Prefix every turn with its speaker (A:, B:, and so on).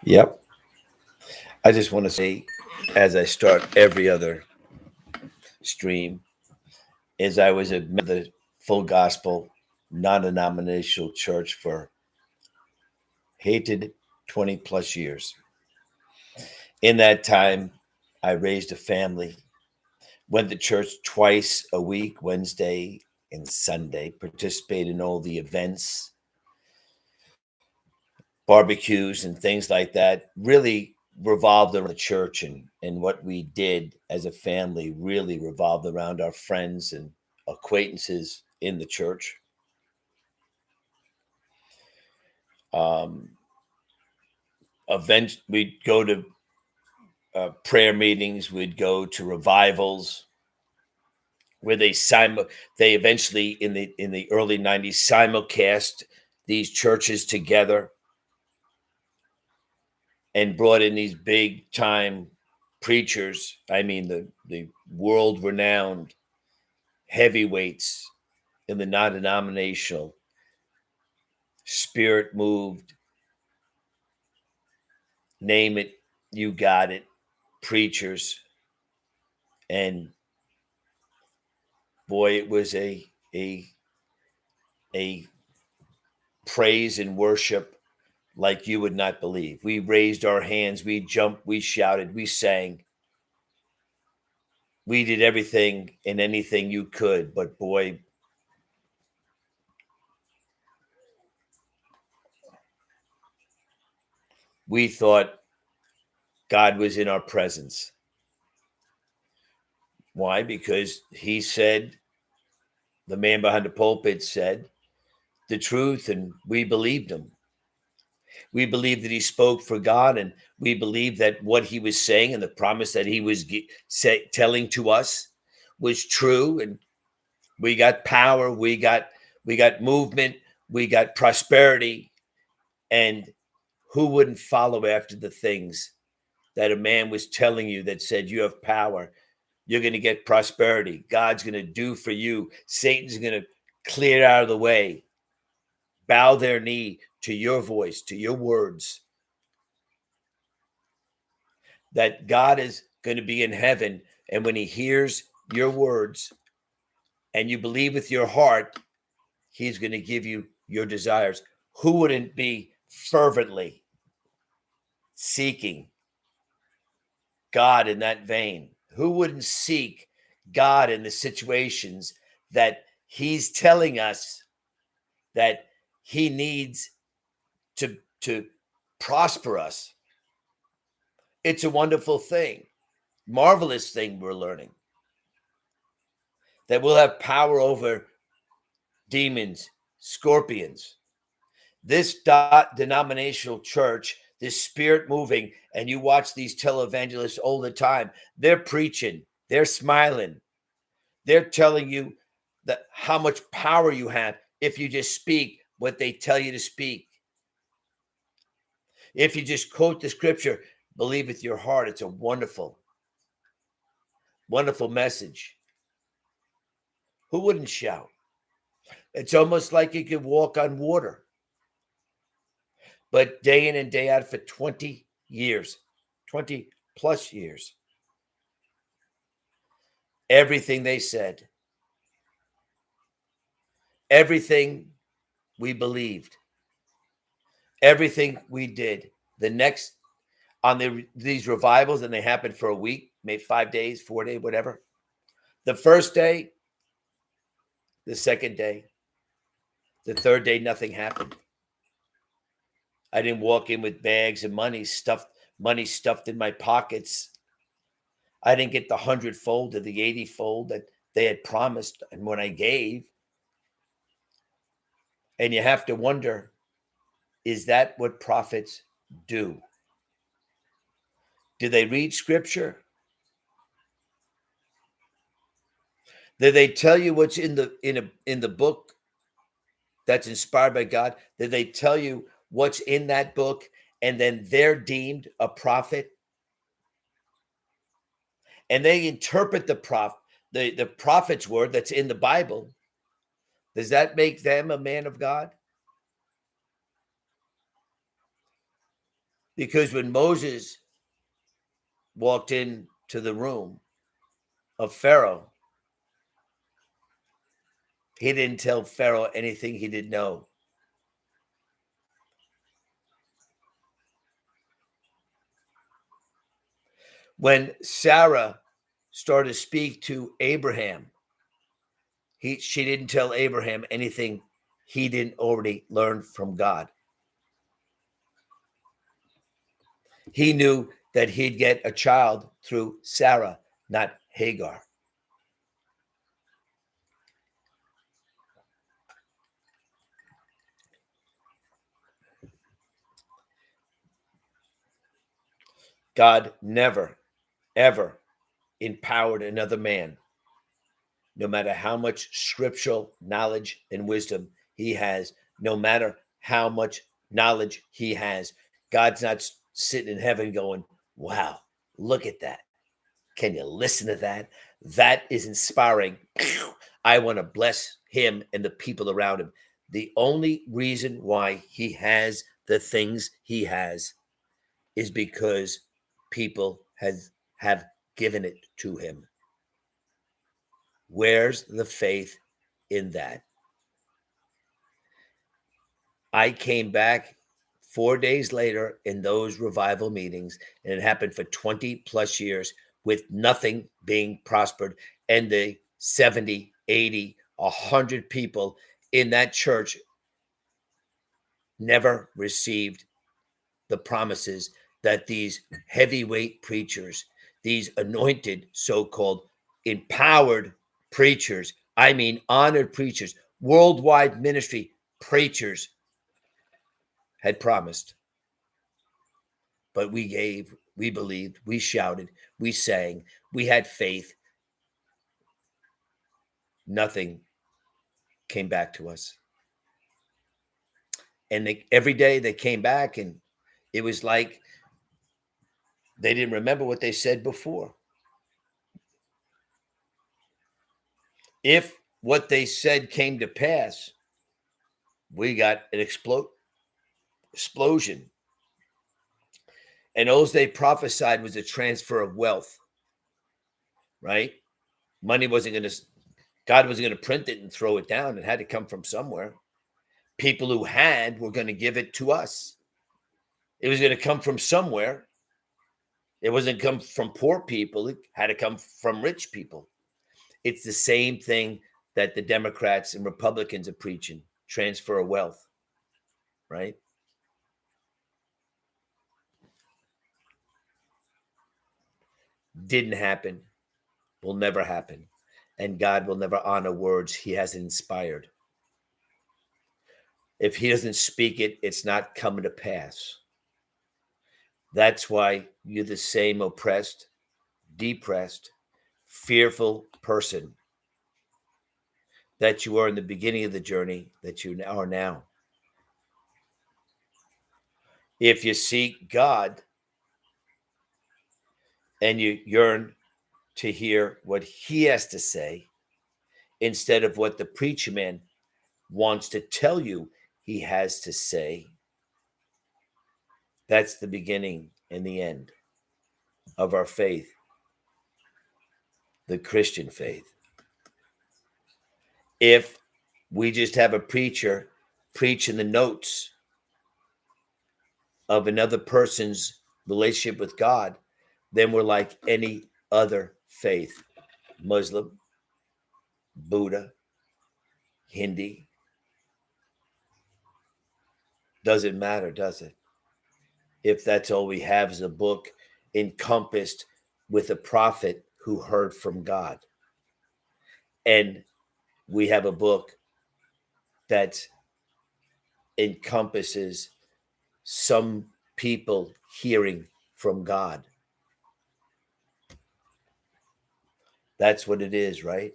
A: Yep. I just want to say, as I start every other stream, is I was a member of the Full Gospel non-denominational church for hated 20 plus years. In that time, I raised a family, went to church twice a week, Wednesday and Sunday, participated in all the events, barbecues and things like that, really revolved around the church, and what we did as a family really revolved around our friends and acquaintances in the church. Um, Event we'd go to prayer meetings, we'd go to revivals where they eventually in the early 90s simulcast these churches together and brought in these big time preachers. I mean, the world renowned heavyweights in the non denominational, spirit moved, name it, you got it, preachers. And boy, it was a praise and worship like you would not believe. We raised our hands, we jumped, we shouted, we sang. We did everything and anything you could, but boy, we thought God was in our presence. Why? Because he said, the man behind the pulpit said the truth, and we believed him. We believed that he spoke for God, and we believed that what he was saying and the promise that he was telling to us was true. And we got power, we got movement, we got prosperity, and who wouldn't follow after the things that a man was telling you that said you have power, you're going to get prosperity, God's going to do for you, Satan's going to clear out of the way, bow their knee to your voice, to your words, that God is going to be in heaven, and when he hears your words and you believe with your heart, he's going to give you your desires. Who wouldn't be fervently seeking God in that vein? Who wouldn't seek God in the situations that he's telling us that he needs to prosper us? It's a wonderful thing, marvelous thing we're learning, that we'll have power over demons, scorpions. This denominational church, this spirit moving, and you watch these televangelists all the time, they're preaching, they're smiling, they're telling you that how much power you have if you just speak what they tell you to speak. If you just quote the scripture, believe with your heart. It's a wonderful, wonderful message. Who wouldn't shout? It's almost like you could walk on water. But day in and day out for 20 years, 20 plus years, everything they said, everything we believed, everything we did, the next on these revivals, and they happened for a week, maybe 5 days, 4 days, whatever. The first day, the second day, the third day, nothing happened. I didn't walk in with bags of money stuffed in my pockets. I didn't get the 100-fold or the 80-fold that they had promised and when I gave. And you have to wonder, is that what prophets do? Do they read scripture? Do they tell you what's in the book that's inspired by God? Did they tell you what's in that book and then they're deemed a prophet? And they interpret the prophet's word that's in the Bible. Does that make them a man of God? Because when Moses walked into the room of Pharaoh, he didn't tell Pharaoh anything he didn't know. When Sarah started to speak to Abraham, she didn't tell Abraham anything he didn't already learn from God. He knew that he'd get a child through Sarah, not Hagar. God never, ever empowered another man, no matter how much scriptural knowledge and wisdom he has, no matter how much knowledge he has. God's not sitting in heaven going, wow, look at that. Can you listen to that? That is inspiring. I want to bless him and the people around him. The only reason why he has the things he has is because people have given it to him. Where's the faith in that? I came back 4 days later in those revival meetings, and it happened for 20 plus years with nothing being prospered. And the 70, 80, 100 people in that church never received the promises that these heavyweight preachers, these anointed, so-called empowered preachers, I mean honored preachers, worldwide ministry preachers had promised. But we gave, we believed, we shouted, we sang, we had faith. Nothing came back to us. And every day they came back, and it was like they didn't remember what they said before. If what they said came to pass, we got an explosion. And all they prophesied was a transfer of wealth, right? Money wasn't going to, God wasn't going to print it and throw it down. It had to come from somewhere. People who had were going to give it to us. It was going to come from somewhere. It wasn't come from poor people. It had to come from rich people. It's the same thing that the Democrats and Republicans are preaching, transfer of wealth, right? Didn't happen, will never happen. And God will never honor words he hasn't inspired. If he doesn't speak it, it's not coming to pass. That's why you're the same oppressed, depressed, fearful person that you were in the beginning of the journey that you are now. If you seek God and you yearn to hear what he has to say instead of what the preacher man wants to tell you he has to say, that's the beginning and the end of our faith, the Christian faith. If we just have a preacher preaching the notes of another person's relationship with God, then we're like any other faith, Muslim, Buddha, Hindi. Doesn't matter, does it? If that's all we have is a book encompassed with a prophet who heard from God. And we have a book that encompasses some people hearing from God. That's what it is, right?